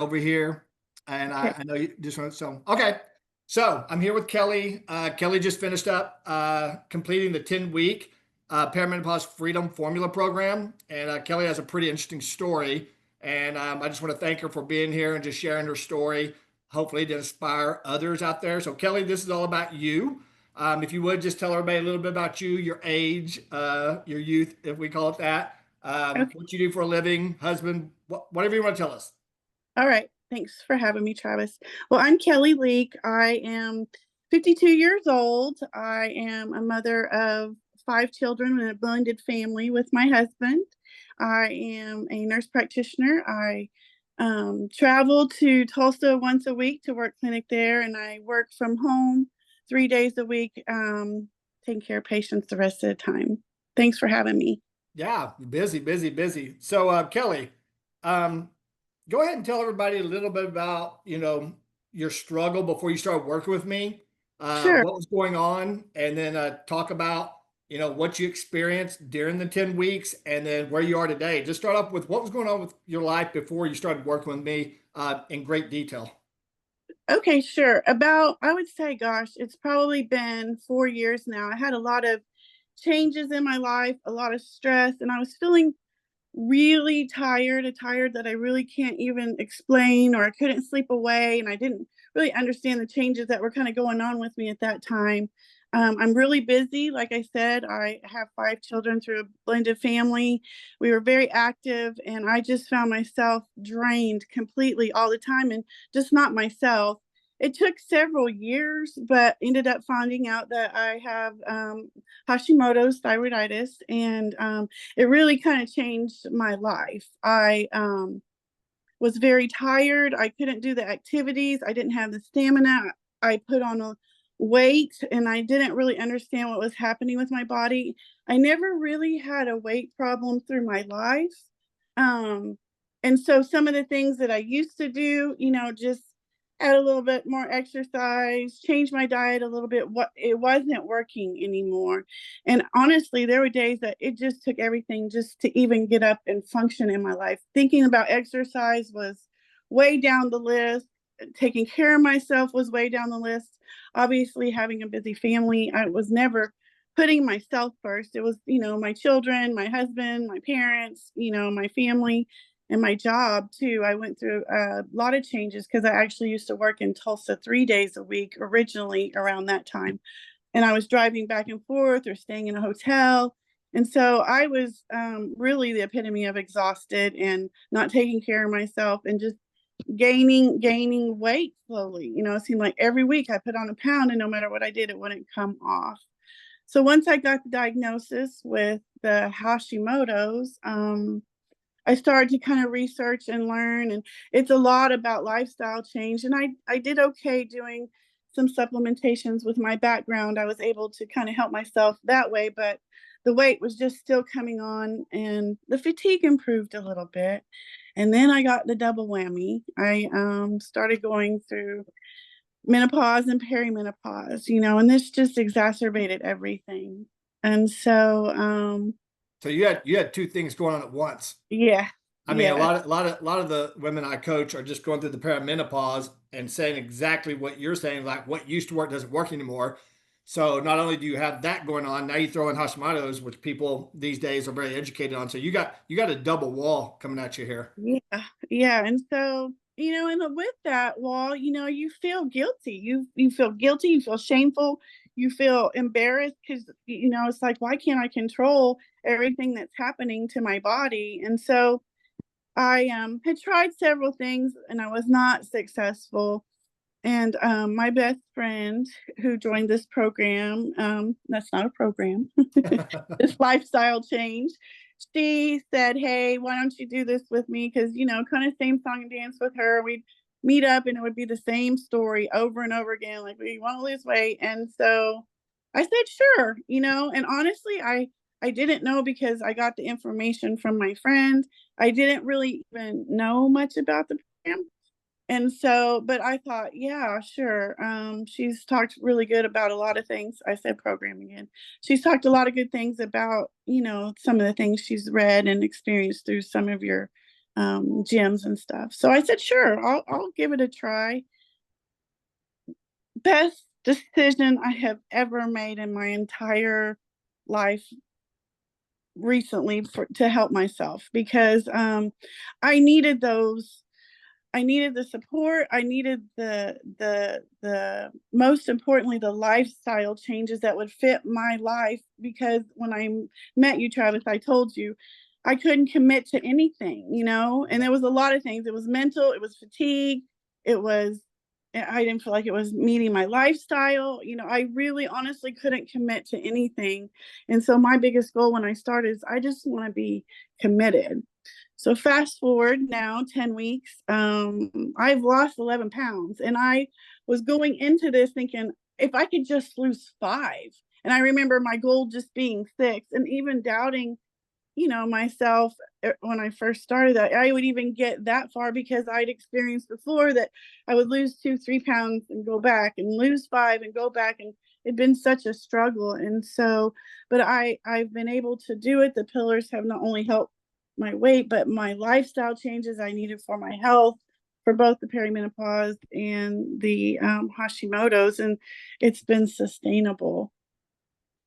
over here, and Okay. I know you just want so okay. So I'm here with Kelly. Kelly just finished up completing the 10-week perimenopause freedom formula program, and Kelly has a pretty interesting story. And I just want to thank her for being here and just sharing her story, hopefully to inspire others out there. So Kelly, this is all about you. If you would just tell everybody a little bit about you, your age, your youth, if we call it that, Okay. what you do for a living, husband, whatever you want to tell us. All right. Thanks for having me, Travis. Well, I'm Kelly Leak. I am 52 years old. I am a mother of five children in a blended family with my husband. I am a nurse practitioner. I travel to Tulsa once a week to work clinic there, and I work from home 3 days a week, taking care of patients the rest of the time. Thanks for having me. Yeah, busy, busy, busy. So, Kelly, um, go ahead and tell everybody a little bit about, your struggle before you started working with me, Sure. what was going on, and then talk about, what you experienced during the 10 weeks and then where you are today. Just start off with what was going on with your life before you started working with me in great detail. Okay, sure. About, I would say, gosh, it's probably been 4 years now. I had a lot of changes in my life, a lot of stress, and I was feeling really tired that I really can't even explain, or I couldn't sleep away, and I didn't really understand the changes that were kind of going on with me at that time. I'm really busy. Like I said, I have five children through a blended family. We were very active, and I just found myself drained completely all the time and just not myself. It took several years, but ended up finding out that I have Hashimoto's thyroiditis, and it really kind of changed my life. I was very tired. I couldn't do the activities. I didn't have the stamina. I put on a weight, and I didn't really understand what was happening with my body. I never really had a weight problem through my life. Um, and so some of the things that I used to do, just add a little bit more exercise, change my diet a little bit. What it wasn't working anymore. And honestly, there were days that it just took everything just to even get up and function in my life. Thinking about exercise was way down the list. Taking care of myself was way down the list. Obviously, having a busy family, I was never putting myself first. It was, my children, my husband, my parents, my family, and my job too. I went through a lot of changes because I actually used to work in Tulsa 3 days a week originally around that time, and I was driving back and forth or staying in a hotel. And so I was really the epitome of exhausted and not taking care of myself, and just gaining weight slowly. It seemed like every week I put on a pound, and no matter what I did, it wouldn't come off. So once I got the diagnosis with the Hashimoto's, I started to kind of research and learn, and it's a lot about lifestyle change. And I did okay doing some supplementations with my background. I was able to kind of help myself that way, but the weight was just still coming on, and the fatigue improved a little bit. And then I got the double whammy. I started going through menopause and perimenopause, and this just exacerbated everything. And so, So you had two things going on at once. yeah, I mean, a yeah. lot of the women I coach are just going through the perimenopause and saying exactly what you're saying, like what used to work doesn't work anymore. So not only do you have that going on, now you throw in Hashimoto's, which people these days are very educated on. So you got a double wall coming at you here. Yeah, yeah, and so, and with that wall, you feel guilty. You feel guilty, you feel shameful, you feel embarrassed because it's like, why can't I control everything that's happening to my body? And so I had tried several things, and I was not successful. And my best friend who joined this program, that's not a program, this lifestyle change, she said, "Hey, why don't you do this with me?" Because, kind of same song and dance with her. We'd meet up, and it would be the same story over and over again. Like, we want to lose weight. And so I said, sure, and honestly, I didn't know because I got the information from my friend. I didn't really even know much about the program. And so, but I thought, yeah, sure. She's talked really good about a lot of things. I said programming again. She's talked a lot of good things about, some of the things she's read and experienced through some of your gyms and stuff. So I said, sure, I'll give it a try. Best decision I have ever made in my entire life recently to help myself, because I needed those. I needed the support. I needed the most importantly, the lifestyle changes that would fit my life, because when I met you, Travis, I told you I couldn't commit to anything, and there was a lot of things. It was mental, it was fatigue, it was I didn't feel like it was meeting my lifestyle. I really honestly couldn't commit to anything. And so my biggest goal when I started is I just want to be committed. So fast forward now 10 weeks, I've lost 11 pounds, and I was going into this thinking if I could just lose 5. And I remember my goal just being 6, and even doubting, myself when I first started that I would even get that far, because I'd experienced before that I would lose 2-3 pounds and go back and lose 5 and go back. And it'd been such a struggle. And so, but I've been able to do it. The pillars have not only helped my weight, but my lifestyle changes I needed for my health, for both the perimenopause and the Hashimoto's. And it's been sustainable.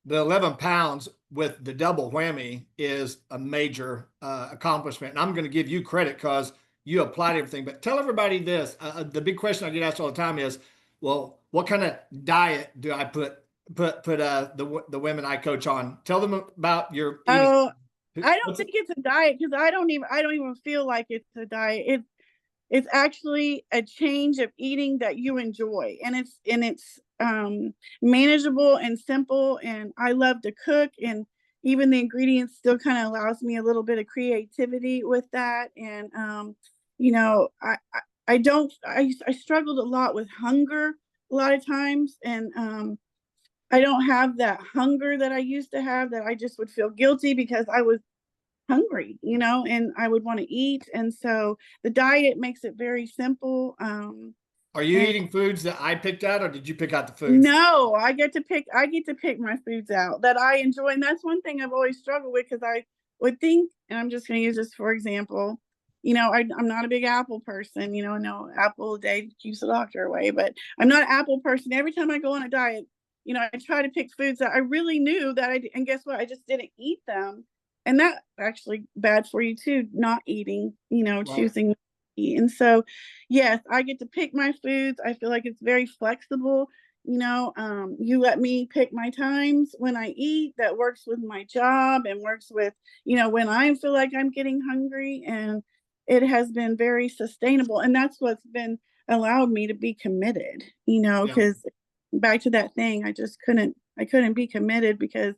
The 11 pounds with the double whammy is a major accomplishment. And I'm going to give you credit because you applied everything. But tell everybody this. The big question I get asked all the time is, well, what kind of diet do I put the women I coach on? Tell them about your eating. Oh, I don't think it's a diet, because I don't even feel like it's a diet. It's actually a change of eating that you enjoy, and it's manageable and simple. And I love to cook, and even the ingredients still kind of allows me a little bit of creativity with that. And I don't I struggled a lot with hunger a lot of times, and I don't have that hunger that I used to have, that I just would feel guilty because I was hungry, and I would want to eat. And so the diet makes it very simple. Are you And eating foods that I picked out, or did you pick out the foods? no, I get to pick my foods out that I enjoy. And that's one thing I've always struggled with, because I would think, and I'm just going to use this for example, I'm not a big apple person, no apple a day keeps the doctor away, but I'm not an apple person. Every time I go on a diet, I try to pick foods that I really knew that and guess what? I just didn't eat them. And that actually bad for you too, not eating, Right. choosing to eat. And so, yes, I get to pick my foods. I feel like it's very flexible. You let me pick my times when I eat, that works with my job and works with, when I feel like I'm getting hungry. And it has been very sustainable. And that's what's been allowed me to be committed, Yeah. because back to that thing, I couldn't be committed because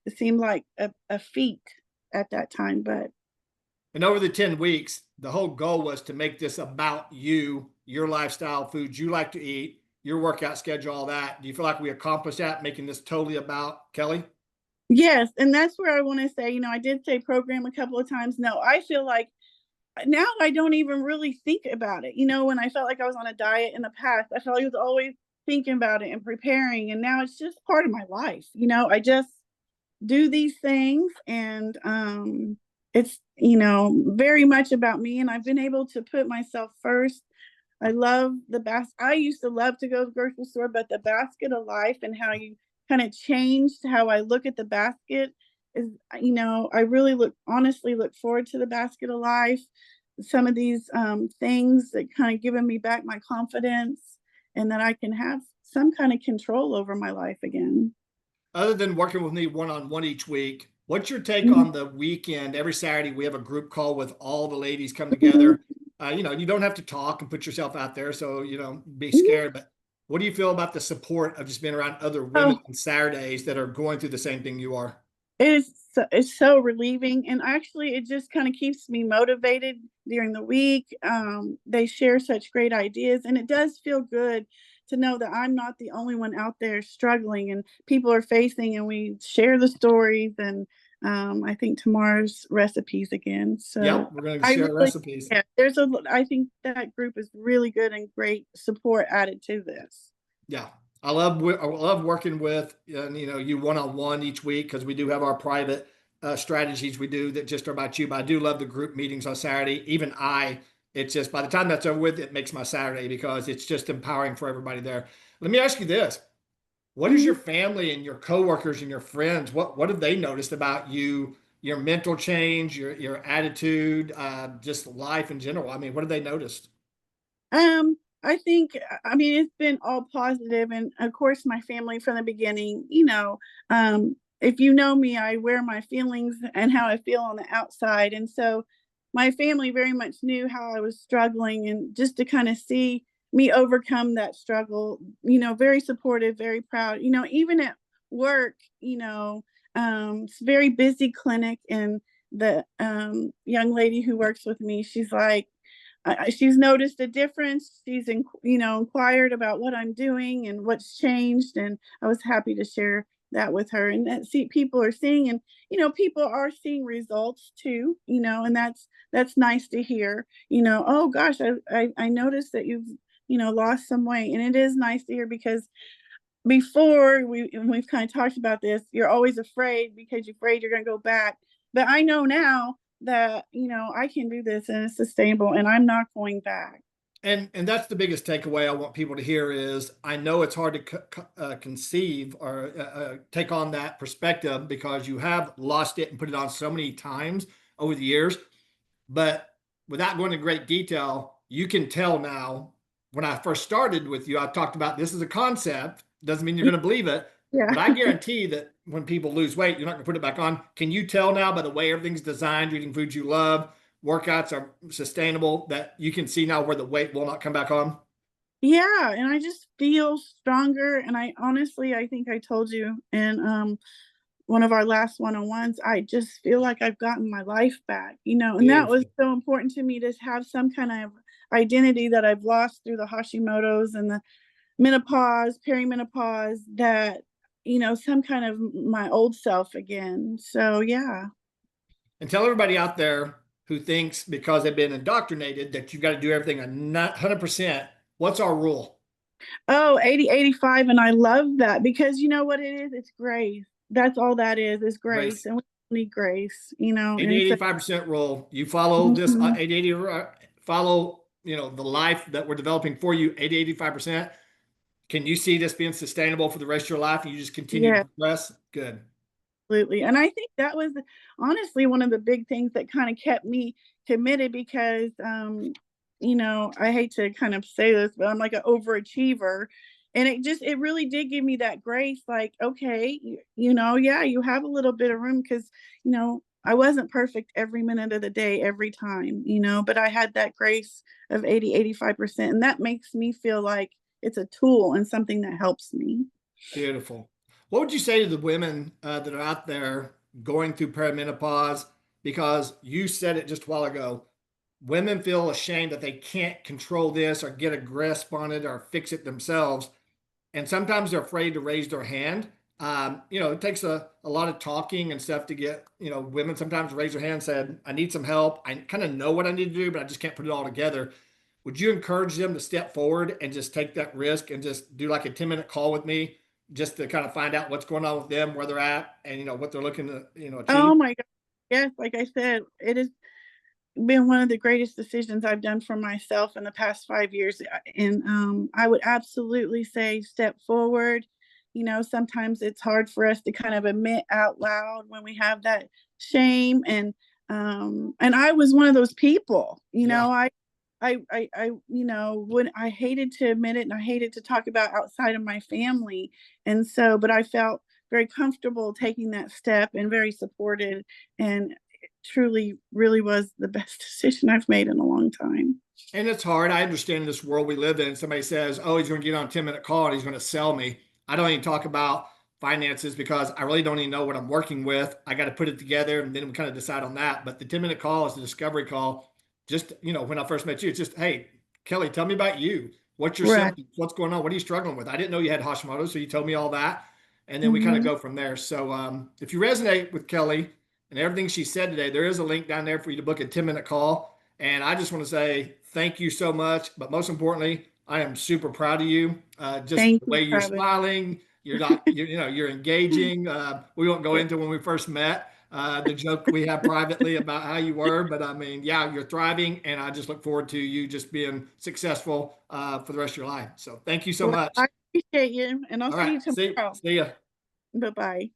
it seemed like a feat at that time. But And over the 10 weeks, the whole goal was to make this about you, your lifestyle, foods you like to eat, your workout schedule, all that. Do you feel like we accomplished that, making this totally about Kelly? yes, and that's where I want to say, I did say program a couple of times. No, I feel like now I don't even really think about it. When I felt like I was on a diet in the past, I felt like I was always thinking about it and preparing. And now it's just part of my life. I just do these things. And it's very much about me, and I've been able to put myself first. I love the basket. I used to love to go to the grocery store, but the basket of life and how you kind of changed how I look at the basket is, I really honestly look forward to the basket of life. Some of these things that kind of given me back my confidence, and that I can have some kind of control over my life again. Other than working with me one on one each week, what's your take Mhm. on the weekend? Every Saturday, we have a group call with all the ladies come together. You don't have to talk and put yourself out there, so be scared. But what do you feel about the support of just being around other women Oh, on Saturdays that are going through the same thing you are? it's so relieving, and actually it just kind of keeps me motivated during the week. They share such great ideas, and it does feel good to know that I'm not the only one out there struggling, and people are facing, and we share the stories. And I think tomorrow's recipes again. So Yep, we're going to I share really, recipes. yeah, I think that group is really good and great support added to this. Yeah, I love working with you one on one each week because we do have our private strategies we do that just are about you. But I do love the group meetings on Saturday. Even it's just by the time that's over with, it makes my Saturday because it's just empowering for everybody there. Let me ask you this. What is your Mhm. family and your coworkers and your friends? What have they noticed about you, your mental change, your attitude, just life in general? I mean, what have they noticed? I think, I mean, it's been all positive, and of course, my family from the beginning. If you know me, I wear my feelings and how I feel on the outside, and so my family very much knew how I was struggling, and just to kind of see me overcome that struggle, very supportive, very proud. Even at work, it's a very busy clinic, and the young lady who works with me, she's like, she's noticed a difference. She's inquired about what I'm doing and what's changed, and I was happy to share that with her. And that see people are seeing, and people are seeing results too. And that's nice to hear. Oh gosh, I noticed that you've lost some weight, and it is nice to hear because before we've kind of talked about this, you're always afraid because you're afraid you're going to go back. But I know now that I can do this and it's sustainable, and I'm not going back. And that's the biggest takeaway I want people to hear is I know it's hard to conceive or take on that perspective because you have lost it and put it on so many times over the years. But without going into great detail, you can tell now when I first started with you, I talked about this is a concept. Doesn't mean you're going to believe it, Yeah. but I guarantee that when people lose weight, you're not going to put it back on. Can you tell now by the way everything's designed, you're eating foods you love, workouts are sustainable, that you can see now where the weight will not come back on? Yeah, and I just feel stronger, and I honestly, I think I told you in one of our last one-on-ones, I just feel like I've gotten my life back, and that was Beautiful. so important to me to have some kind of identity that I've lost through the Hashimoto's and the menopause, perimenopause, that some kind of my old self again. So yeah. And tell everybody out there who thinks because they've been indoctrinated that you've got to do everything a 100%. What's our rule? Oh, 80, 85, and I love that because you know what it is? It's grace. That's all that is grace, Grace. and we need grace, 80, and so 85% rule. You follow this mhm. 80, 80, follow, the life that we're developing for you, 80, 85%. Can you see this being sustainable for the rest of your life and you just continue to Yeah. progress? Good. Absolutely, and I think that was honestly one of the big things that kinda kept me committed because, I hate to kind of say this, but I'm like an overachiever, and it really did give me that grace, like, "Okay, yeah, you have a little bit of room because I wasn't perfect every minute of the day, every time, but I had that grace of 80, 85%, and that makes me feel like it's a tool and something that helps me." Beautiful. What would you say to the women that are out there going through perimenopause? Because you said it just a while ago. Women feel ashamed that they can't control this or get a grasp on it or fix it themselves. And sometimes they're afraid to raise their hand. It takes a lot of talking and stuff to get, women sometimes raise their hand and said, I need some help. I kind of know what I need to do, but I just can't put it all together. Would you encourage them to step forward and just take that risk and just do like a 10-minute call with me just to kind of find out what's going on with them, where they're at, and, what they're looking to, achieve? Oh my god. Yes, like I said, it has been one of the greatest decisions I've done for myself in the past 5 years, and, I would absolutely say step forward. Sometimes it's hard for us to kind of admit out loud when we have that shame, and I was one of those people, Yeah. when I hated to admit it, and I hated to talk about outside of my family, and so but I felt very comfortable taking that step and very supported, and it truly really was the best decision I've made in a long time. And it's hard. I understand this world we live in. Somebody says, oh, he's going to get on a 10-minute call and he's going to sell me. I don't even talk about finances because I really don't even know what I'm working with. I got to put it together and then we kind of decide on that. But the 10-minute call is the discovery call. Just, when I first met you, it's just, hey, Kelly, tell me about you. What's your Right. symptoms? What's going on? What are you struggling with? I didn't know you had Hashimoto, so you told me all that. And then we kind of Mhm. go from there. So if you resonate with Kelly and everything she said today, there is a link down there for you to book a 10-minute call. And I just want to say thank you so much. But most importantly, I am super proud of you. Just Thank the you, way you're Travis. smiling, you're not, you're engaging. We won't go Yeah. into when we first met. the joke we have privately about how you were. But I mean, yeah, you're thriving, and I just look forward to you just being successful for the rest of your life. So thank you so Well, much. I appreciate you, and I'll All see right. you tomorrow. See ya. Bye bye.